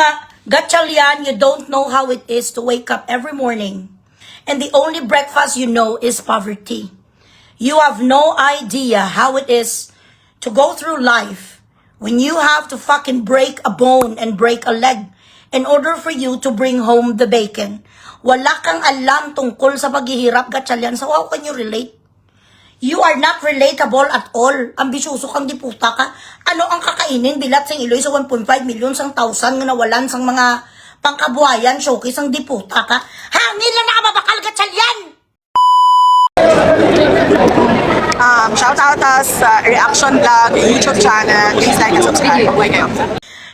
nga, Gatchalian, you don't know how it is to wake up every morning and the only breakfast you know is poverty. You have no idea how it is to go through life when you have to fucking break a bone and break a leg in order for you to bring home the bacon. Wala kang alam tungkol sa paghihirap, Gatchalian. So how can you relate? You are not relatable at all. Ambisyoso kang diputa ka. Ano ang kakainin bilat sang Iloy sa 1.5 million sang thousand nga nawalan sang mga pangkabuhayan showcase ang diputa ka. Hangin lang nakamabakal, Gatchalian! Shout out us Reaction Vlog YouTube channel. Please like and subscribe. Mabuhay kayo.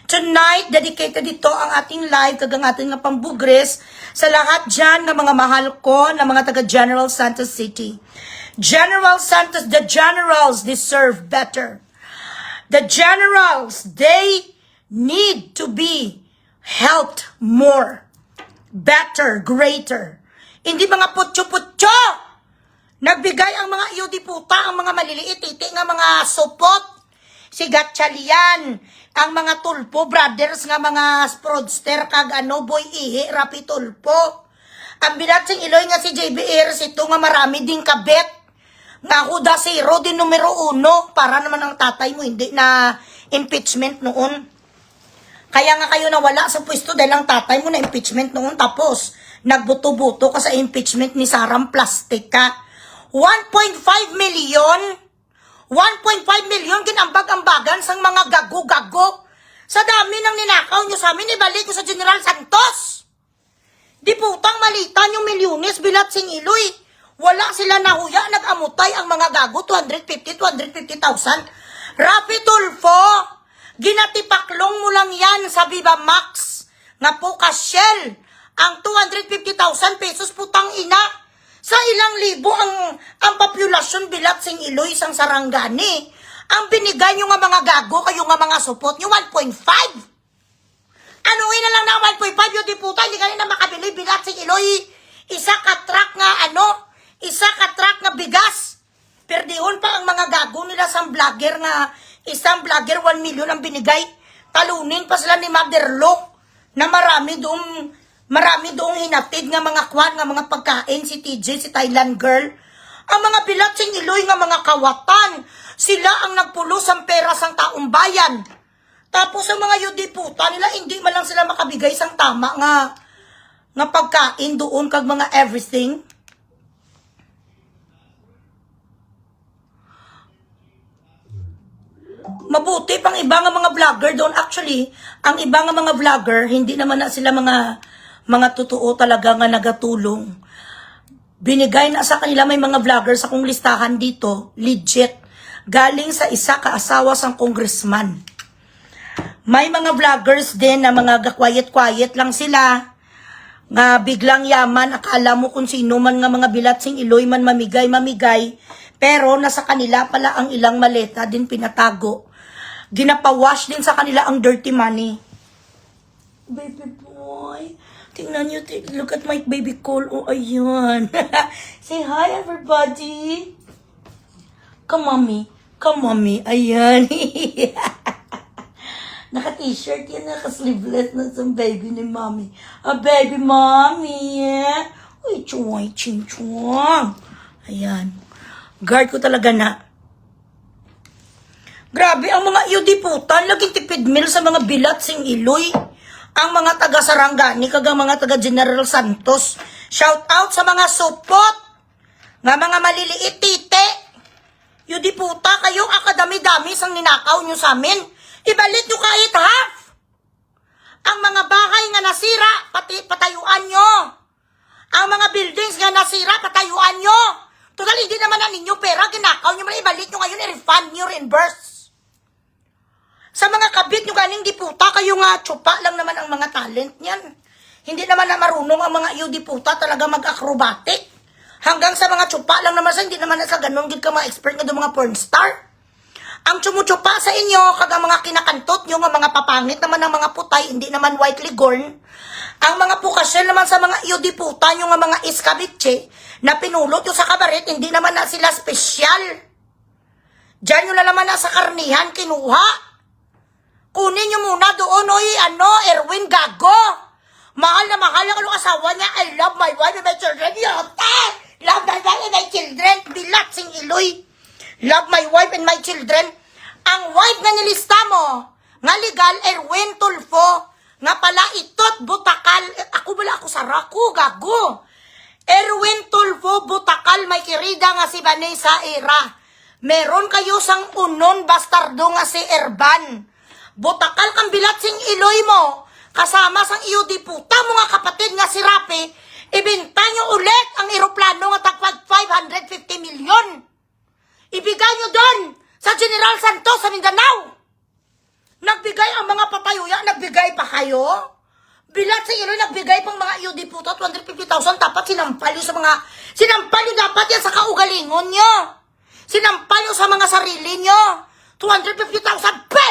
Tonight, dedicated ito ang ating live kagang ating nga pambugres sa lahat dyan ng mga mahal ko na mga taga General Santos City. General Santos, the generals deserve better. The generals, they need to be helped more, better, greater. Hindi mga putyo-putyo. Nagbigay ang mga iyodiputa, ang mga maliliit, nga mga supot. Si Gatchalian, ang mga tulpo, brothers, nga mga fraudster, kag boy ihi, rapi tulpo. Ang binatsing Iloy nga si JBR, ito nga marami ding kabet. Nga huda zero din numero 1 para naman ang tatay mo hindi na impeachment noon. Kaya nga kayo nawala sa pwesto dahil ang tatay mo na impeachment noon tapos nagbuto-buto ka sa impeachment ni Sarang Plastic ka. 1.5 million 1.5 million ginambag-ambagan sang mga gago-gago. Sa dami ng ninakaw nyo sa amin, ibalik ko sa General Santos. Di putang malitan yung milyones bilat sing Iloy. Wala sila nahuya, nag-amutay ang mga gago, 250,000. Rapi Tulfo, ginatipaklong mo lang yan sa Viva Max, nga po Shell, ang 250,000 pesos putang ina. Sa ilang libo ang populasyon bilat sing Iloy sang Sarangani. Ang binigay nyo nga mga gago, kayo nga mga support nyo, 1.5. Anuin na lang na 1.5 yung diputa, hindi ka na makabili bilat sing Iloy. Isa ka truck nga bigas. Perdihon pa ang mga gago nila sa vlogger nga, isang vlogger 1 million ang binigay. Talunin pa sila ni Motherlock na marami doong hinatid nga mga kwan, nga mga pagkain, si TJ, si Thailand girl. Ang mga bilat sing Iloy nga mga kawatan, sila ang nagpulos ang pera sang taong bayan. Tapos ang mga yudiputa nila, hindi man lang sila makabigay sang tama nga pagkain doon kag mga everything. Mabuti pang iba nga mga vlogger doon. Actually, ang iba nga mga vlogger, hindi naman na sila mga totoo talaga nga nagatulong. Binigay na sa kanila, may mga vlogger sa kong listahan dito, legit, galing sa isa kaasawa sang congressman. May mga vloggers din na mga quiet-quiet lang sila, nga biglang yaman, akala mo kung sino man nga mga bilat sing Iloy man mamigay, pero nasa kanila pala ang ilang maleta din pinatago. Ginapawash din sa kanila ang dirty money. Baby boy, tingnan nyo, look at my baby call. Oh, ayun. Say hi, everybody. Come, mommy. Ayan. Naka-t-shirt yan, naka-sleeveless na sa baby ni mommy. Baby mommy. Uy, chuway, ching-chuwang. Ayan. Guard ko talaga na. Grabe, ang mga iyodiputan, laging tipid meal sa mga bilat sing Iloy. Ang mga taga Sarangani, kagang mga taga General Santos. Shout out sa mga supot, nga mga maliliit tite. Iyodiputa, kayo akadami-dami sang ninakaw nyo sa amin. Ibalik nyo kahit half. Ang mga bahay nga nasira, patayuan nyo. Ang mga buildings nga nasira, patayuan nyo. Total, hindi naman na ninyo pera, ginakaw nyo, ibalik nyo ngayon, i-refund nyo, reimburse. Sa mga kabit nyo galing diputa, kayo nga tsupa lang naman ang mga talent niyan. Hindi naman na marunong ang mga iyo diputa talaga mag-acrobatic. Hanggang sa mga tsupa lang naman sa, hindi naman na sa ganun, gid ka mga expert nga do mga porn star. Ang tsumutsupa sa inyo, kaga mga kinakantot nyo, nga mga papangit naman ng mga putay, hindi naman white ligorn. Ang mga pukasyon naman sa mga iyo diputa nyo, nga mga iskabitche, na pinulot nyo sa kabaret, hindi naman na sila special. Diyan nyo na naman na sa karnihan kinuha. Kunin nyo muna doon, oy, Erwin Gago. Mahal na mahal ang asawa niya. I love my wife and my children. Yote! Love my wife and my children. Bilat sing iloy. Love my wife and my children. Ang wife nga nilista mo, nga legal, Erwin Tulfo, nga pala itot, butakal, ako sa Raku, Gago. Erwin Tulfo, butakal, may kirida nga si Vanessa Ira. Meron kayo sang unon bastardo nga si Erban. Butakal kang bilat sing iloy mo, kasama sang iyo diputa mo nga kapatid nga si Rapi, ibinta nyo ulit ang eroplano nga tagpag 550 milyon. Ibigay nyo doon sa General Santos sa Mindanao. Nagbigay ang mga papayuya, nagbigay pa kayo? Bilat sa iloy, nagbigay pang mga iyo diputa, 250,000, dapat sinampal nyo sa mga, sinampal nyo dapat yan sa kaugalingon nyo. Sinampal nyo sa mga sarili nyo. 250,000, pe!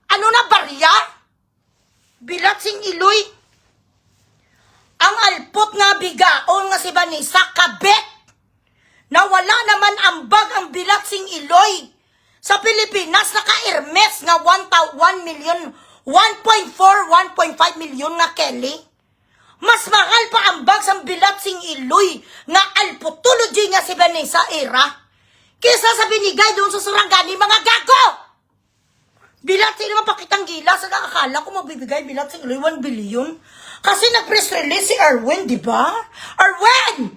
Ano na, barya? Bilat sing iloy. Ang alpot nga bigaon nga si Vanessa kabet. Nawala naman ambag ang bilat sing iloy. Sa Pilipinas, naka-Hermes nga 1 million, 1.4, 1.5 million nga Kelly. Mas mahal pa ambag sa bilat sing iloy nga alpotology nga si Vanessa Ira. Kesa sa binigay doon sa Sarangani, mga gago! Bilat sing naman pakitang gila sa nakakala ko magbibigay bilat sing iloy 1 billion. Kasi nag-press release si Erwin, di ba? Erwin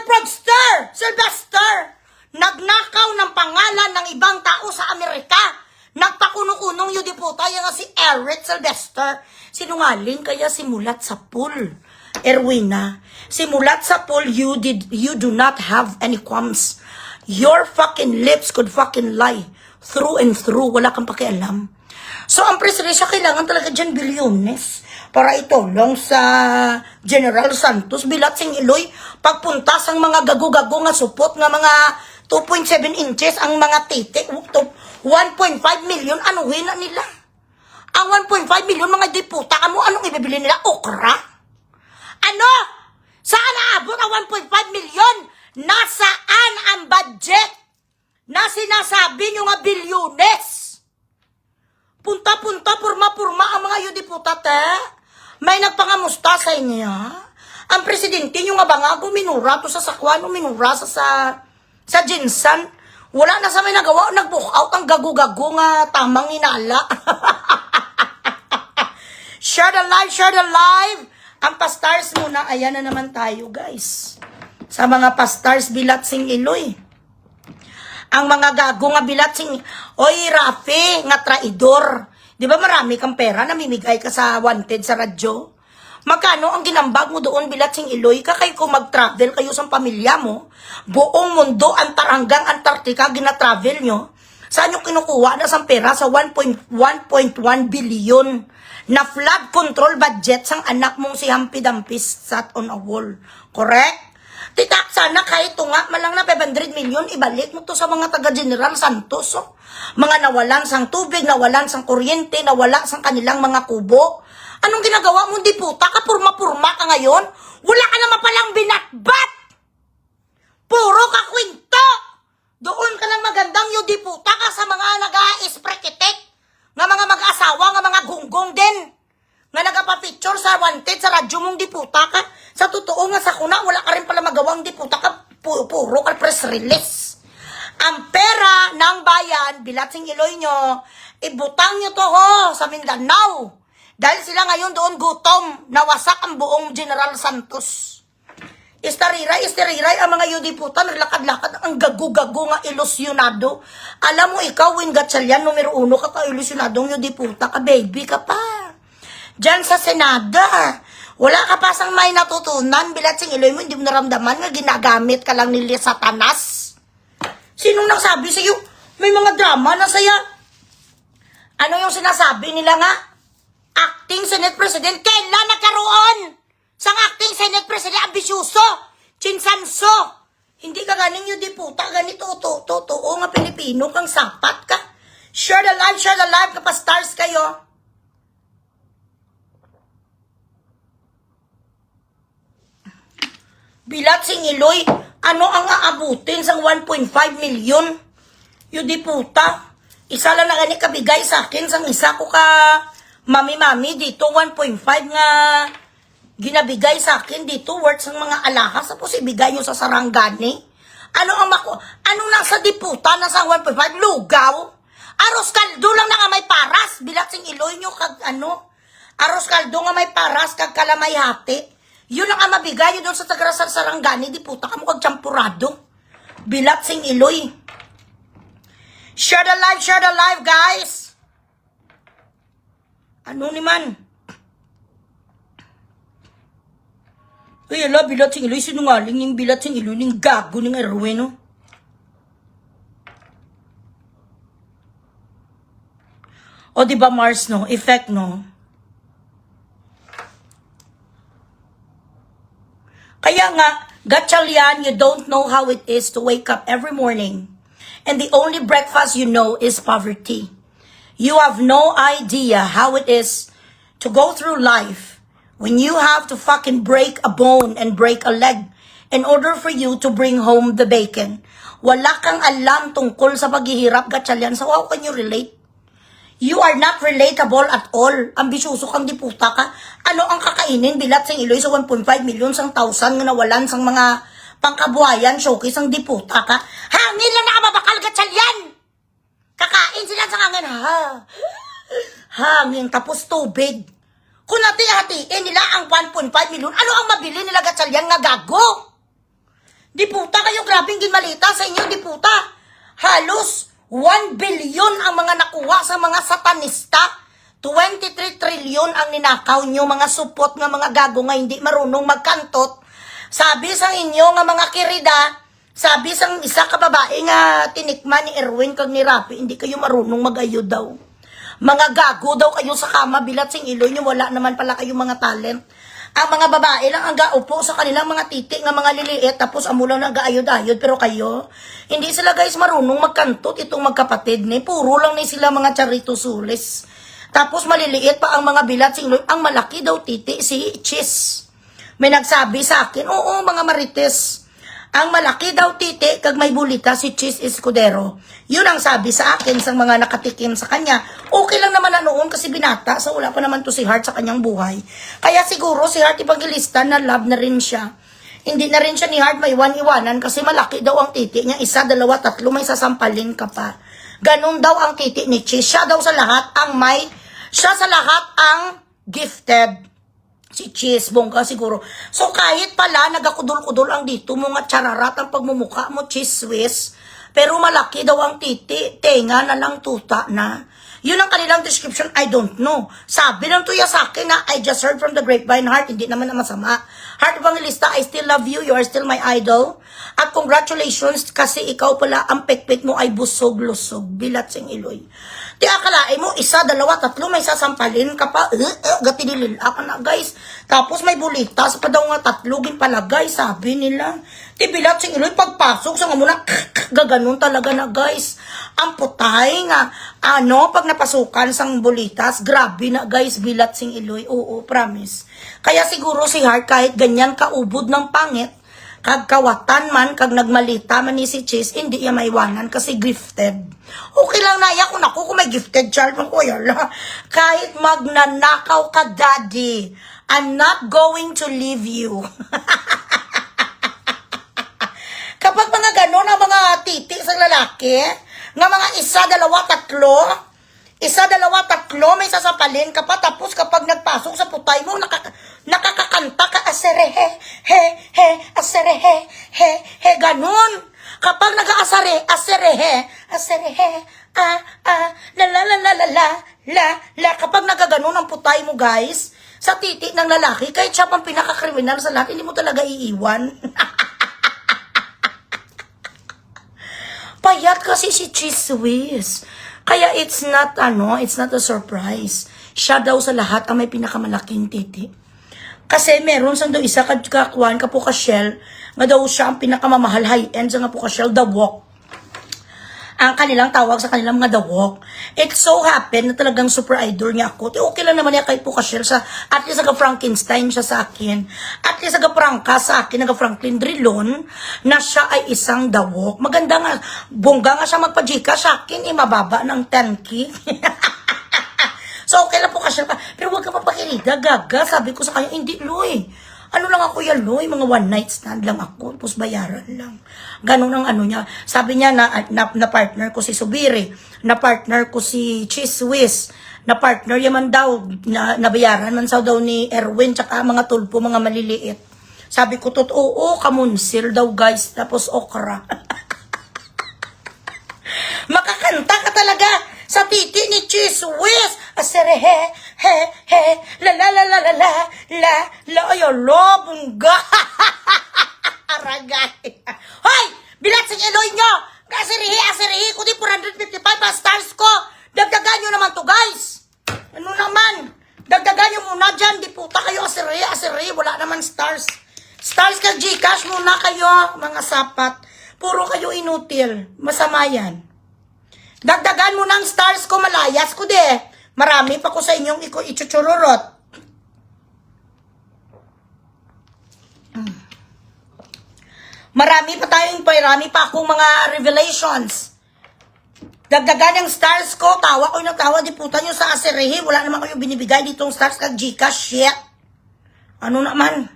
Fraudster! Sylvester! Nagnakaw ng pangalan ng ibang tao sa Amerika. Nagpakunong-unong yung diputa yung si Eric Sylvester. Sinungaling kaya simulat sa pool. Erwina, simulat sa pool, you do not have any qualms. Your fucking lips could fucking lie. Through and through, wala kang pakialam. So, ang presidency kailangan talaga dyan bilyones para itulong sa General Santos. Bilat sing iloy, pagpunta sang mga gago-gago nga supot nga mga 2.7 inches ang mga titi, 1.5 million, anuhin na nila? Ang 1.5 million mga diputa, anong ibibili nila? Okra? Ano? Saan naabot ang 1.5 million? Nasaan ang budget na sinasabi nyo nga bilyones? Punta-punta, purma-purma ang mga yudiputate. May nagpangamusta sa inyo. Ang presidente nyo nga ba nga minura to sa sakwano, minura sa Jinsan. Wala na sa may nagawa, nag-book out ang gago-gago nga tamang inala. Share the live. Ang pastars muna, ayan na naman tayo guys. Sa mga pastars, bilat sing iloy. Ang mga gago nga bilat sing, oy Rafi, nga traidor. Di ba marami kang pera, namimigay ka sa wanted sa radyo? Magkano ang ginambag mo doon bilat sing iloy? Kakay ko mag-travel kayo sa pamilya mo, buong mundo, Antaranggang, Antarctica, gina-travel nyo. Saan nyo kinukuha na sa pera sa 1.1 billion na flood control budget sang anak mong si Humpy Dampis sat on a wall? Correct? Titak sana kahit tunga malang na 500 million, ibalik mo to sa mga taga-General Santos. Oh. Mga nawalan sang tubig, nawalan sang kuryente, nawala sang kanilang mga kubo. Anong ginagawa mo, diputa? Kapurma-purma ka ngayon? Wala ka naman palang binatbat! Puro ka kwento! Doon ka lang magandang yung diputa ka sa mga nag-a-esprekitek, nga mga mag-asawa, nga mga gunggong din, nga nagpa-picture sa wanted sa radyo mong diputa ka. Sa totoo nga sa kuna, wala ka rin pala magawang diputa ka, puro ka press release. Ang pera ng bayan, bilat sing iloy nyo, ibutang nyo to ho sa Mindanao. Dahil sila ngayon doon gutom, nawasak ang buong General Santos. Istariray ang mga yudiputan, naglakad-lakad ang gago-gago nga ilusyonado. Alam mo ikaw, Win Gatchalian, numero 1 ka ka ilusyonadong yudiputa ka, baby ka pa. Diyan sa Senada, wala ka pa sang may natutunan, bilat sing iloy mo, hindi mo naramdaman nga ginagamit ka lang nila Satanas. Sinong nagsabi sa'yo? May mga drama na saya. Ano yung sinasabi nila nga? Acting Senate President, kailan nagkaroon? Sang acting Senate President, ambisyoso, chinsanso. Hindi ka ganing yung diputa, ganito, totoo nga Pilipino, kang sapat ka. Share the live, kapag stars kayo. Bilat sing iloy, ano ang aabutin sang 1.5 million? Yung diputa, Isa lang na gani kabigay sa akin sang isa ko ka mami-mami dito 1.5 nga ginabigay sa akin dito worth sang mga alahas tapos ibigay nyo sa Sarangani. Ano nasa diputa nasa 1.5 lugaw? Aros kaldo lang na nga may paras bilat sing iloy nyo kag aros kaldo nga may paras kag kalamay hati. Yun ang nga mabigay nyo doon sa taga Sarangani diputa kamo kag champurado. Bilat sing iloy. Share the live, guys! Ano ni man? Uy, ala, bilat sing iloy, sinungaling yung bilat sing iloy, yung gago ng Erwin, no? O, diba, Mars, no? Effect, no? Kaya nga, Gatchalian, you don't know how it is to wake up every morning. And the only breakfast you know is poverty. You have no idea how it is to go through life when you have to fucking break a bone and break a leg in order for you to bring home the bacon. Wala kang alam tungkol sa paghihirap, Gatchalian. So how can you relate? You are not relatable at all. Ambisyoso kang diputa ka. Ano ang kakainin bilat sang iloy sa 1.5 million sang 1,000 nga nawalan sang mga pangkabuhayan, showcase ang diputa ka. Hangin lang nakamabakal, Gatchalian! Kakain sila sa hangin, hangin, tapos tubig. Kung hati-hatiin nila ang 1.5 million, ano ang mabili nila, Gatchalian, nga gago? Diputa kayo, grabing ginmalita sa inyo, diputa. Halos 1 billion ang mga nakuha sa mga satanista. 23 trillion ang ninakaw nyo, mga supot nga mga gago nga hindi marunong magkantot. Sabi sang inyo nga mga kirida, sabi sang isa ka babae nga tinikman ni Erwin kag ni Rafi, hindi kayo marunong mag-ayod daw. Mga gago daw kayo sa kama, bilat sing iloy nyo, wala naman pala kayo mga talent. Ang mga babae lang ang gaupo sa kanilang mga titi nga mga liliit, tapos amo lang nag-aayod-ayod, pero kayo, hindi sila guys marunong magkantot itong magkapatid ni, puro lang ni sila mga charito sulis. Tapos maliliit pa ang mga bilat sing iloy, ang malaki daw titi si Chis. May nagsabi sa akin, oo mga marites, ang malaki daw titi kag may bulita si Chis Escudero. Yun ang sabi sa akin sa mga nakatikim sa kanya. Okay lang naman na noon kasi binata, so wala pa naman to si Heart sa kanyang buhay. Kaya siguro si Heart Evangelista na love na rin siya. Hindi na rin siya ni Heart may iwan-iwanan kasi malaki daw ang titi niya. 1, 2, 3, may sasampalin ka pa. Ganon daw ang titi ni Chis. Siya daw sa lahat ang gifted. Si Cheese, bongga siguro. So, kahit pala, nagakudul-kudul ang dito mo nga chararat ang pagmumukha mo, Cheese Swiss. Pero malaki daw ang titi, tenga na lang tuta na. Yun ang kanilang description, I don't know. Sabi ng tuya sa akin na, I just heard from the grapevine, Heart, hindi naman na masama. Heart Evangelista, I still love you, you are still my idol. At congratulations, kasi ikaw pala, ang pekpek mo ay busog-lusog, bilat sing iloy. Di akalain mo, 1, 2, 3, may sasampalin ka pa, gatinilil ako na guys. Tapos may bulitas pa daw nga 3, pala guys, sabi nila. Di bilat sing iloy, pagpasok, sa nga muna, gaganon talaga na guys. Ang putay nga, pag napasukan sang bulitas, grabe na guys, bilat sing iloy, oo, promise. Kaya siguro si Heart, kahit ganyan kaubod ng pangit, kag kawatan man, kag nagmalita man ni si Chis, hindi iya maiwanan kasi gifted. Okay lang na iya kung ako kung may gifted child, kahit magnanakaw ka, daddy, I'm not going to leave you. Kapag mga ganon ang mga titi sa lalaki, nga mga 1, 2, 3, 1, 2, 3, may sasapalin ka pa, tapos kapag nagpasok sa putay mo, nakakakanta ka, aserehe, aserehe, ganun. Kapag nag-aasare, aserehe, la, kapag nagaganon ang putay mo, guys, sa titi ng lalaki, kahit siya pang pinakakriminal sa lahat, hindi mo talaga iiwan. Payat kasi si Cheese Swiss. Kaya it's not a surprise. Siya daw sa lahat ang may pinakamalaking titi. Kasi meron sang daw isa kakuan ka po ka Shell, nga daw siya ang pinakamamahal high-end sa nga po ka Shell, The Walk. ang kanilang tawag sa kanilang mga dawok. It so happened na talagang super idol niya ako. Okay lang naman niya kay Pukashel sa, at least naga-Frankenstein siya sa akin. At least naga-Prangka sa akin, naga-Franklin Drilon, na siya ay isang dawok. Maganda nga, bongga nga siya magpa-Gcash sa akin, mababa ng 10K. So, okay lang Pukashel ka. Pero huwag ka papakirida, gaga. Sabi ko sa kanya, hindi, Loy. Ano lang ako yan, Loy, mga one night stand lang ako, tapos bayaran lang. Ganun ang ano niya. Sabi niya na partner ko si Subiri, na partner ko si Cheese Whiz, na partner yaman daw, na bayaran man daw ni Erwin, tsaka mga tulpo, mga maliliit. Sabi ko, oo, kamunsil daw guys, tapos okra. Makakanta ka talaga sa titi ni Cheese Whiz. Asere he, la la la la la la, la, ayo, lo, bungga. Aragay. Hoy, bilat sa Eloy nyo. Asirihi, kundi 455 pa stars ko. Dagdagan nyo naman to guys. Ano naman? Dagdagan nyo muna dyan. Di puta kayo, asirihi, wala naman stars. Stars ka Gcash muna kayo, mga sapat. Puro kayo inutil. Masama yan. Dagdagan mo ng stars ko, malayas ko de. Marami pa ko sa inyong ichuchururot. Marami pa akong mga revelations. Dagdagan ng stars ko, tawa ko ng tawa, di puta nyo sa asirihi. Wala naman kayo binibigay ditong stars kag Gcash, shit. Ano naman?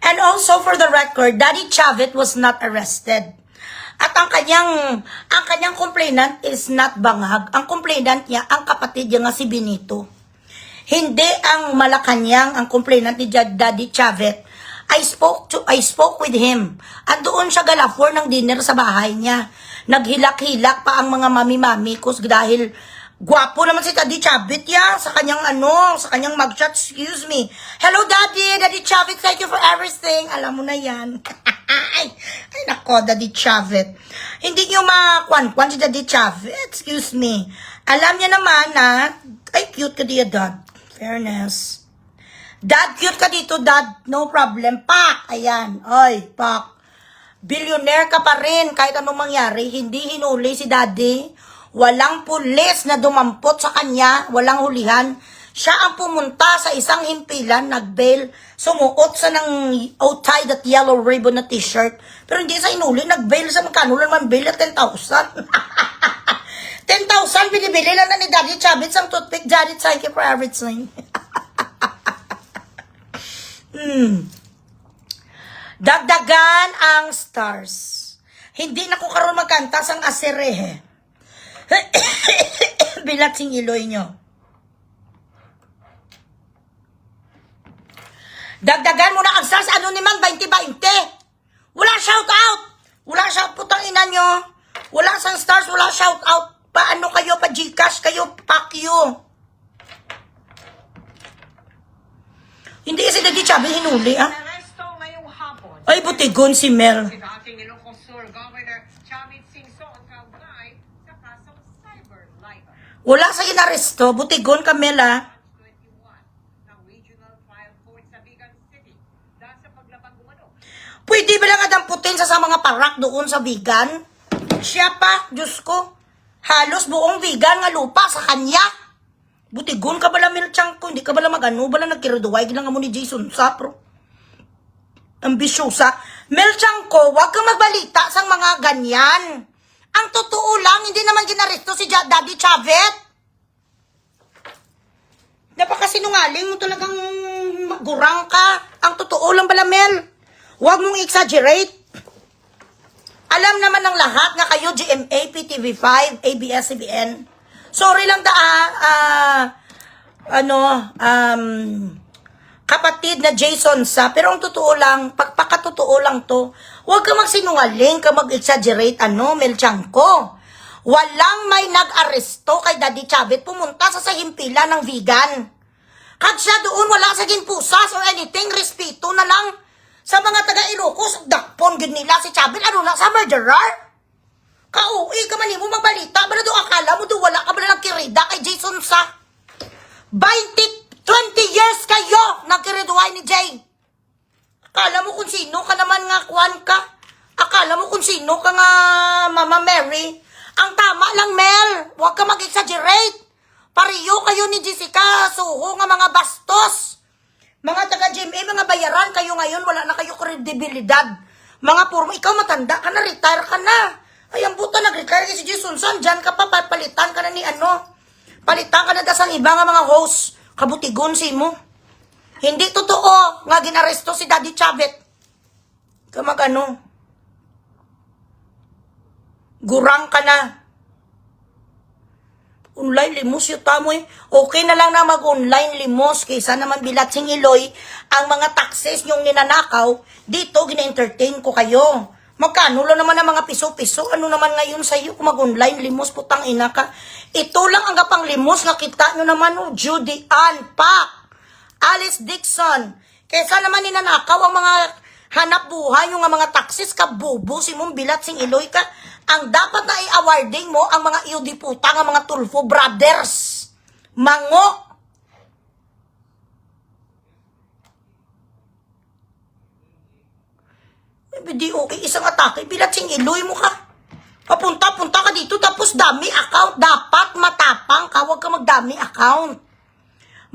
And also for the record, Daddy Chavit was not arrested. At ang kanyang complainant is not Bangag. Ang complainant niya, ang kapatid niya nga si Benito. Hindi ang Malacanang ang complainant ni Daddy Chavit. I spoke with him. At doon siya galafor ng dinner sa bahay niya. Naghilak-hilak pa ang mga mami-mami ko dahil gwapo naman si Daddy Chavit ya sa kanyang mugshot, excuse me. Hello Daddy Chavit, thank you for everything. Alam mo na yan. ay nako, Daddy Chavit. Hindi nyo makwan-kwan si Daddy Chavit, excuse me. Alam niya naman na, ay cute ka diya Dad. Fairness. Dad, cute ka dito Dad, no problem. Pak, ayan, oy, pak. Billionaire ka pa rin kahit anong mangyari, hindi hinuli si Daddy. Walang pulis na dumampot sa kanya, walang hulihan. Siya ang pumunta sa isang himpilan, nag-bail, sumuot sa ng tie that yellow ribbon na t-shirt. Pero hindi sa inuli, nag-bail sa magkano lang man bail at 10,000. 10,000, binibili lang na ni Daddy Chavit ang toothpick. Daddy, thank you for everything. Dagdagan ang stars. Hindi na ko karoon magkanta sang asirehe. Bilat sing iloy nyo. Dagdagan mo na ang stars. Ano naman 20-20? Wala shout out. Wala shout putang ina nyo. Wala sang stars. Wala shout out. Paano kayo pa Gcash kayo? Fuck you. Hindi si Daddy Chavit hinuli ah. Ay butigon si Mel. Wala sa inaresto, butigon Camela. Pwede ba lang adamputin sa mga parak doon sa vegan? Siya pa, Diyos ko. Halos buong vegan nga lupa sa kanya. Butigon ka bala milchang ko, hindi ka bala magano, bala nagkiruduway, gilang mo ni Jason Sapro. Ambisyosa. Milchang ko, wag kang magbalita sa mga ganyan. Ang totoo lang, hindi naman ginaresto si Daddy Chavit. Napakasinungaling mo talagang gurang ka. Ang totoo lang pala, Mel. Huwag mong exaggerate. Alam naman ng lahat nga kayo, GMA, PTV5, ABS-CBN. Sorry lang kapatid na Jason sa, pero ang totoo lang, pagpakatotoo lang to, huwag ka magsinungaling, ka mag-exaggerate, Melchangko. Walang may nag-aresto kay Daddy Chavit, pumunta sa himpilan ng vegan. Kag siya doon, wala sa ginpusas or anything, respeto na lang sa mga taga-Ilocos, dakpon gid nila si Chavit, ano na, sa murderer? Kauwi ka man mo magbalita. Bala do akala mo do wala ka bala nagkirida kay Jason sa 20 years kayo nagkiriduhay ni Jay. Akala mo kung sino ka naman nga kwan ka. Akala mo kung sino ka nga Mama Mary. Ang tama lang, Mel. Huwag ka mag-exaggerate. Pariyo kayo ni Jessica Soho nga mga bastos. Mga taga-GMA, mga bayaran kayo ngayon. Wala na kayo kredibilidad. Mga puro, ikaw matanda ka na, retire ka na. Ay, ang buta, nag-retire si Jason San. Diyan ka pa, palitan ka na ni ano. Palitan ka na dasang iba nga mga host. Kabutigon si mo. Hindi totoo nga ginaresto si Daddy Chavit. Kamag ano. Gurang ka na. Online limos yung tamo eh. Okay na lang na mag-online limos kaysa naman bilat sing Iloy ang mga taxes yung ninanakaw. Dito, gina-entertain ko kayo. Magkano lang naman ang mga piso-piso? Ano naman ngayon sa'yo kung mag-online limos? Putang ina ka. Ito lang ang gapang limos. Nakita nyo naman, oh, Judy Ann Pak. Alice Dixon. Kesa naman ninanakaw ang mga hanap buhay, yung mga taxis ka, bubo, si mong bilat sing Iloy ka. Ang dapat na i-awarding mo ang mga iudiputa, ang mga Tulfo brothers. Mango. Di okay, isang atake, bilat sing Iloy mo ka. Papunta ka dito, tapos dami account. Dapat matapang ka, huwag ka magdami account.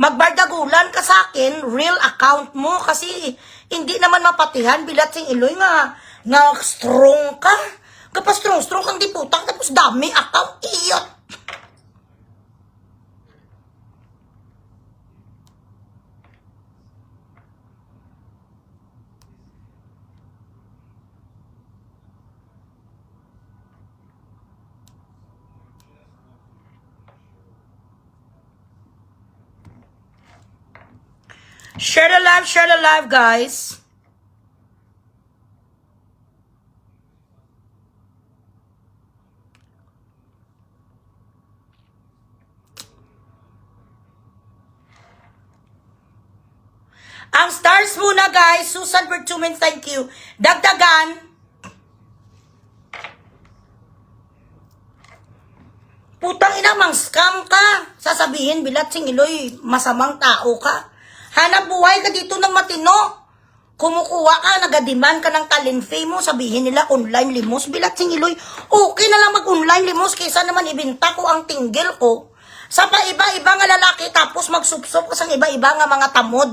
Magbardagulan ka sa akin, real account mo, kasi hindi naman mapatihan, bilat sing Iloy nga strong ka. Kapag strong kang diputang, tapos dami account, iyot. Share the live, guys. Ang stars muna, guys. Susan Bertumen, thank you. Dagdagan. Putang ina, mang scam ka. Sasabihin, bilat sing Iloy, masamang tao ka. Hanap buhay ka dito ng matino. Kumukuha ka, nagadiman ka ng talenfe mo, sabihin nila online limos, bilat sing Iloy. Okay na lang mag-online limos kaysa naman ibinta ko ang tinggil ko sa pa-iba-iba nga lalaki tapos magsupsop ka sa iba-iba nga mga tamod.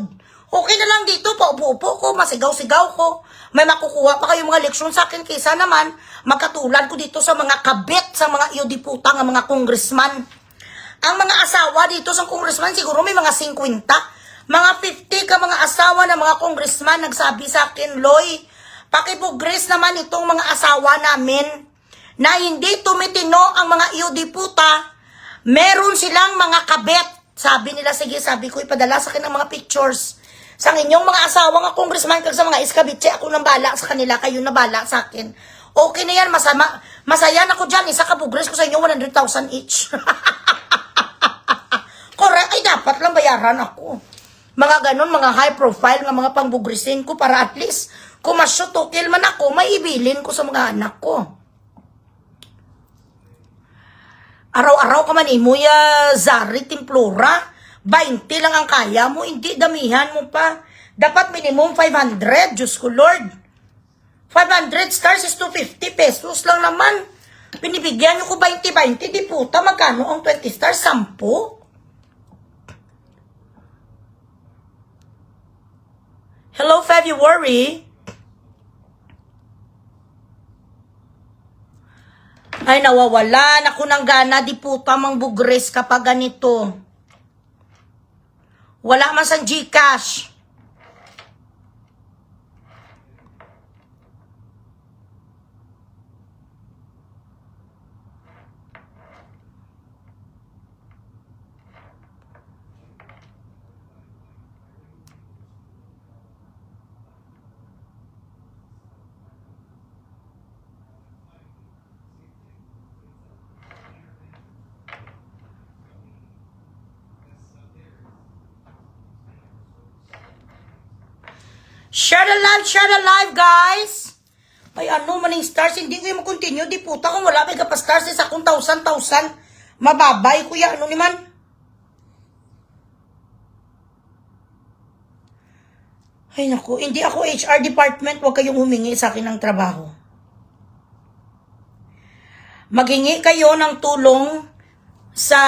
Okay na lang dito, paupo-upo ko, masigaw-sigaw ko. May makukuha pa kayong mga leksyon sa akin kaysa naman magkatulad ko dito sa mga kabit, sa mga iodiputa nga mga congressman. Ang mga asawa dito sa congressman siguro may mga 50. Mga 50 ka mga asawa ng mga congressman nagsabi sa akin, Loy, pakibugres naman itong mga asawa namin na hindi tumitino ang mga iodiputa. Meron silang mga kabet. Sabi nila, sige, sabi ko, ipadala sa akin ang mga pictures. Sa inyong mga asawa nga congressman, kag sa mga iskabitse, ako nang bala sa kanila, kayo na bala sa akin. Okay na yan, masaya na ko dyan, isa kabugres ko sa inyo, 100,000 each. Correct, ay dapat lang bayaran ako. Mga ganon, mga high profile nga mga pangbugrisin ko para at least kung masyutukil man ako, may ibilin ko sa mga anak ko. Araw-araw ka man imuya, Zari, Timplora, 20 lang ang kaya mo, hindi damihan mo pa. Dapat minimum 500, Diyos ko Lord. 500 stars is 250 pesos lang naman. Pinibigyan nyo ko 20-20, di puta, magkano ang 20 stars? 10? Hello, February. Ay, nawawalan ako ng gana, di puta mang bugres kapag ganito. Wala man sa GCash. Share the live, guys. Ay ano, maning stars, hindi ko yung mag-continue. Di puta kung wala may kapastars sa akong 1,000. Mababay, kuya, ano naman? Ay naku, hindi ako HR department, huwag kayong humingi sa akin ng trabaho. Maghingi kayo ng tulong sa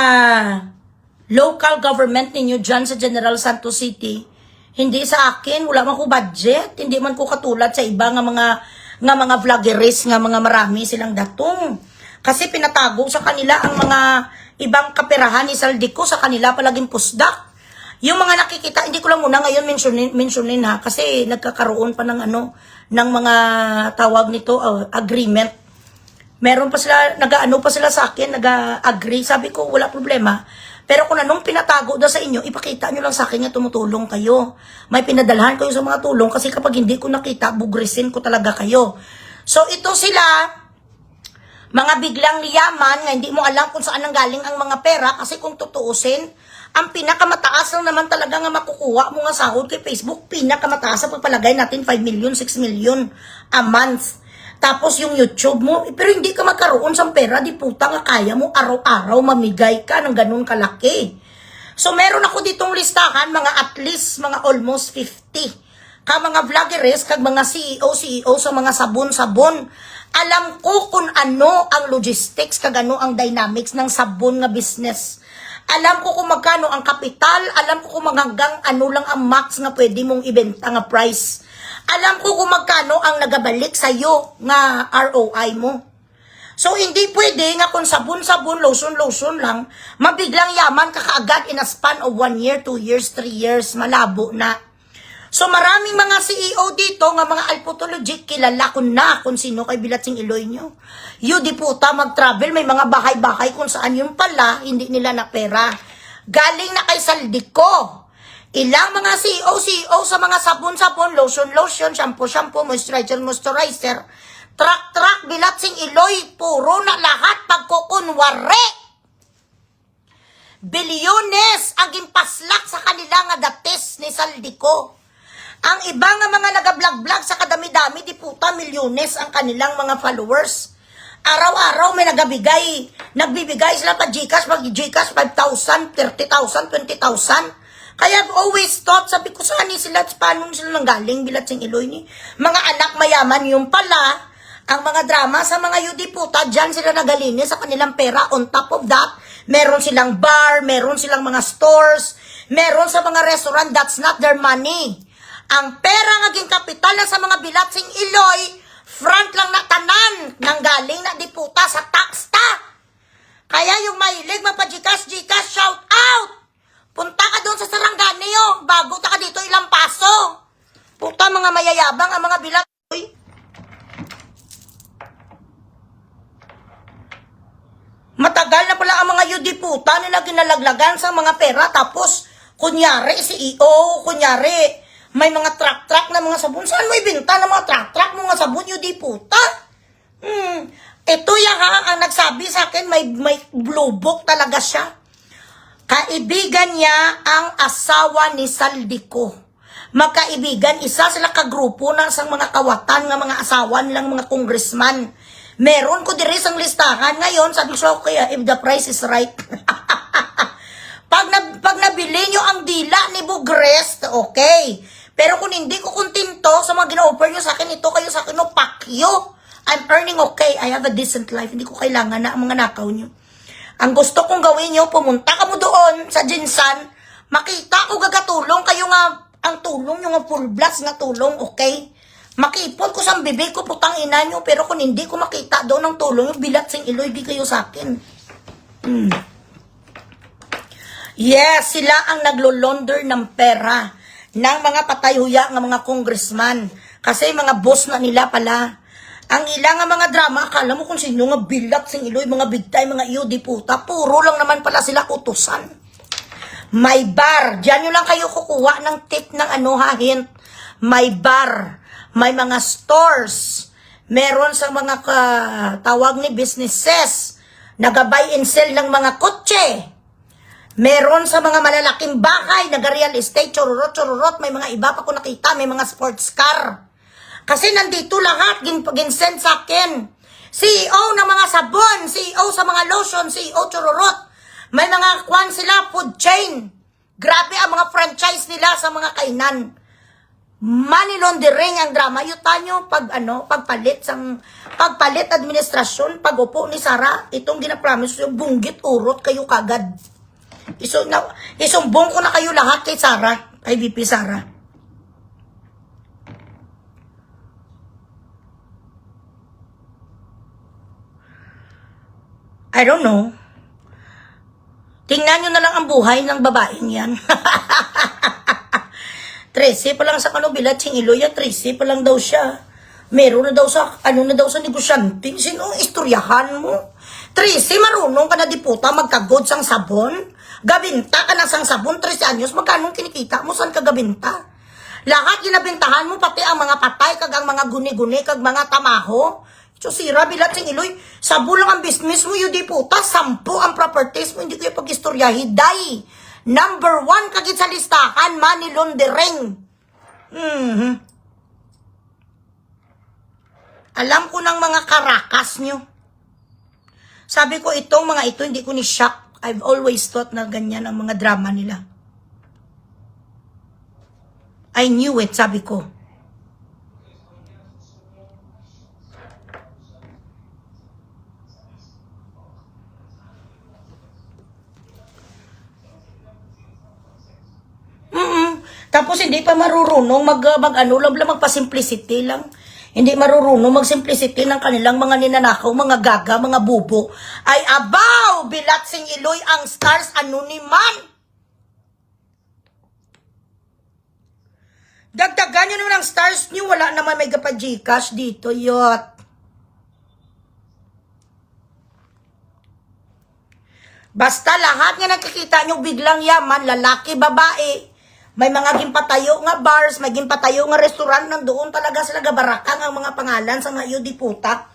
local government ninyo dyan sa General Santos City. Hindi sa akin, wala man ko budget, hindi man ko katulad sa iba nga mga vloggeries, nga mga marami silang datong. Kasi pinatago sa kanila ang mga ibang kaperahan ni Saldico, sa kanila palaging pusdak. Yung mga nakikita, hindi ko lang muna ngayon mentionin ha, kasi nagkakaroon pa ng ng mga tawag nito, agreement. Meron pa sila, nag-ano pa sila sa akin, nag-agree. Sabi ko, wala problema. Pero kung anong pinatago na sa inyo, ipakita nyo lang sa akin na tumutulong kayo. May pinadalhan kayo sa mga tulong kasi kapag hindi ko nakita, bugresin ko talaga kayo. So ito sila, mga biglang liyaman, nga hindi mo alam kung saan nanggaling ang mga pera kasi kung tutuusin, ang pinakamataas lang naman talaga nga makukuha mo nga sahod kay Facebook, pinakamataas sa pagpalagay natin 5 million, 6 million a month. Tapos yung YouTube mo, pero hindi ka magkaroon sa pera, di puta nga kaya mo araw-araw mamigay ka ng ganun kalaki. So meron ako ditong listahan, mga at least, mga almost 50. Ka mga vloggeries, kag mga CEO sa mga sabon-sabon. Alam ko kung ano ang logistics, kag ano ang dynamics ng sabon nga business. Alam ko kung magkano ang kapital, alam ko kung hanggang ano lang ang max nga pwede mong ibenta nga price. Alam ko kung magkano ang nagabalik sa'yo nga ROI mo. So, hindi pwede nga kung sabon-sabon, lotion-lotion lang, mabiglang yaman ka kaagad in a span of 1 year, 2 years, 3 years, malabo na. So, maraming mga CEO dito, nga mga alpotologic, kilala ko na kung sino kay Bilatsing Iloy nyo. You di puta mag-travel, may mga bahay-bahay kung saan yung pala, hindi nila na pera. Galing na kay Saldico. Ilang mga CEO sa mga sabon-sabon, lotion-lotion, shampoo-shampoo, moisturizer, truck, Bilatsing Iloy, puro na lahat pagkukunwari. Bilyones ang gimpaslak sa kanila nga dates ni Saldico. Ang iba nga mga nagablog-blog sa kadami-dami, di puta, milyones ang kanilang mga followers. Araw-araw may nagbibigay sila pa Gcash, mag-Gcash 5,000, 30,000, 20,000. Kaya I've always thought, sabi ko saan sila, paano sila nanggaling, Bilatsing Iloy ni? Mga anak mayaman yung pala, ang mga drama sa mga yudi puta, dyan sila nagalinis sa kanilang pera. On top of that, meron silang bar, meron silang mga stores, meron sa mga restaurant, that's not their money. Ang pera naging kapital na sa mga Bilatsing Iloy, front lang na tanan, nanggaling na di puta sa tax ta. Kaya yung mahilig, mapa-Gcash, shout out! Punta ka doon sa Sarangani, bago ta ka dito ilang paso. Puta, mga mayayabang ang mga Bilatsing Iloy. Matagal na pala ang mga yudi puta nila ginalaglagan sa mga pera, tapos kunyari CEO, kunyari may mga truck na mga sabon. Saan mo ibenta ng mga truck mga sabon, yudi puta? Ito yung ang nagsabi sa akin, may blue book talaga siya. Kaibigan niya ang asawa ni Saldico. Magkaibigan, isa sila kagrupo na sa mga kawatan ng mga asawa nilang mga congressman. Meron ko diri sang listahan ngayon, sabi ko kaya if the price is right. Pag nabili nyo ang dila ni Bugrest, okay. Pero kung hindi ko kontento sa mga gina-offer nyo sa akin, ito kayo sa akin, no, pakyo. I'm earning okay. I have a decent life. Hindi ko kailangan na ang mga nakaw nyo. Ang gusto kong gawin nyo, pumunta ka mo doon sa Jinsan, makita ko gagatulong kayo nga, ang tulong nyo nga full blast nga tulong, okay? Makipon ko sa bibig ko, putang ina nyo, pero kung hindi ko makita doon ang tulong, yung Bilatsing Iloy, di kayo sa akin. Yes, sila ang naglo-launder ng pera ng mga patayhuya ng mga congressman. Kasi mga boss na nila pala. Ang ilang mga drama, akala mo kung sino nga Bilatsing Iloy, mga big time, mga iyo, di puta, puro lang naman pala sila utusan. May bar, dyan nyo lang kayo kukuha ng tip ng hint. May bar, may mga stores, meron sa mga tawag ni businesses, nagabay and sell ng mga kotse, meron sa mga malalaking bahay, naga-real estate, chururot, may mga iba pa ko nakita, may mga sports car. Kasi nandito lahat, ginsend sa akin. CEO ng mga sabon, CEO sa mga lotion, CEO chururot. May mga kwan sila, food chain. Grabe ang mga franchise nila sa mga kainan. Money laundering ang drama. Yuta nyo pagpalit administrasyon, pag-upo ni Sara, itong ginapromise yung bunggit urot kayo kagad. Isumbong ko na kayo lahat kay Sara, kay VP Sara. I don't know. Tingnan nyo na lang ang buhay ng babaeng yan. 13 pa lang sa kanubila, Chingiloy, 13 pa lang daw siya. Meron na daw sa, sa negosyante. Sino ang istoryahan mo? 13, marunong ka na diputa, magkagod sang sabon. Gabinta ka na sang sabon, 13 anyos, magkano kinikita mo, saan ka gabinta? Lahat ginabintahan mo, pati ang mga patay, kag ang mga guni-guni, kag mga tamaho. So, sira, bilat sing iloy, sabon lang ang business mo, yung diputa, 10 ang properties mo, hindi ko yung pag-istoryahin. Day, number 1 kagit sa listahan, money laundering. Alam ko ng mga karakas nyo. Sabi ko, itong mga ito, hindi ko ni-shock. I've always thought na ganyan ang mga drama nila. I knew it, sabi ko. Tapos hindi pa marurunong magpa-simplicity lang. Hindi marurunong mag-simplicity ng kanilang mga ninanakaw, mga gaga, mga bubo. Ay abaw! Bilat sing iloy ang stars anoniman. Dagdagan nyo naman ang stars nyo. Wala naman may gapa-Gcash dito, yot. Basta lahat nga nakikita nyo biglang yaman, lalaki, babae. May mga gimpatayo nga bars, may gimpatayo nga restaurant, nandoon talaga sila gabarakang ang mga pangalan sa mga yudiputa.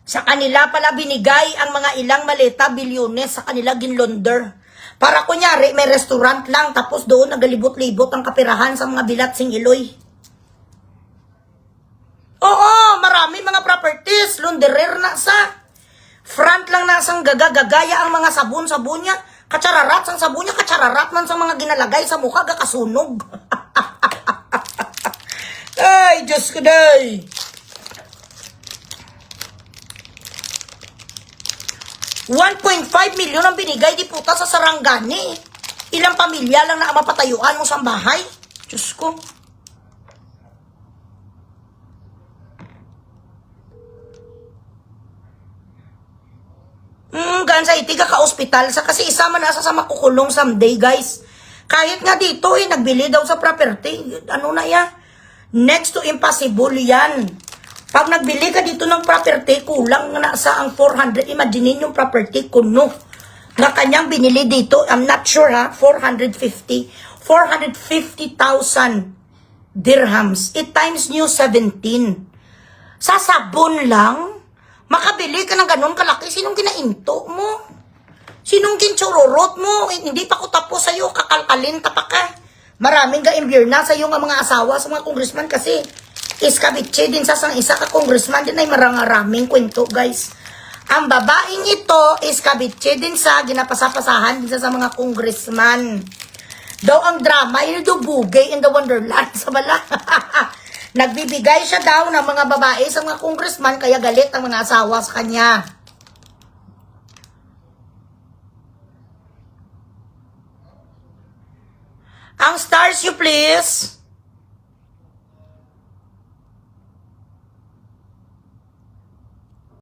Sa kanila pala binigay ang mga ilang maleta, bilyones, sa kanila ginlonder. Para kunyari, may restaurant lang, tapos doon nagalibot-libot ang kapirahan sa mga bilat sing iloy. Oo, marami mga properties, launderer na sa. Front lang na sang gagagaya ang mga sabon-sabon niya. Katsararat sang sabon niya, katsararat man sa mga ginalagay sa mukha, gakasunog. Ay, Diyos ko day. $1.5 million ang binigay di puta sa Sarangani. Ilang pamilya lang na ang mapatayuan mo sa bahay. Diyos ko. Gaan sa itiga ka-hospital sa kasi isa man nasa sa makukulong someday, guys. Kahit nga dito nagbili daw sa property. Ano na yan? Next to impossible yan. Pag nagbili ka dito ng property, kulang na sa ang 400. Imagine yung property kuno na kanyang binili dito. I'm not sure ha. 450,000 dirhams. It times new 17. Sa sabon lang. Makabili ka ng ganun kalaki, sinong kinainto mo? Sinong kinchururot mo? Hindi pa ko tapos sa'yo, kakalkalin pa ka. Maraming ga-imbir na sa'yo nga mga asawa sa mga congressman kasi iskabitse din sa sang isa ka congressman din ay marangaraming kwento, guys. Ang babaeng ito iskabitse din sa ginapasapasahan din sa mga congressman. Daw ang drama, yun daw bugay in the wonderland sa bala. Nagbibigay siya daw ng mga babae sa mga congressman kaya galit ang mga asawa sa kanya. Ang stars you please.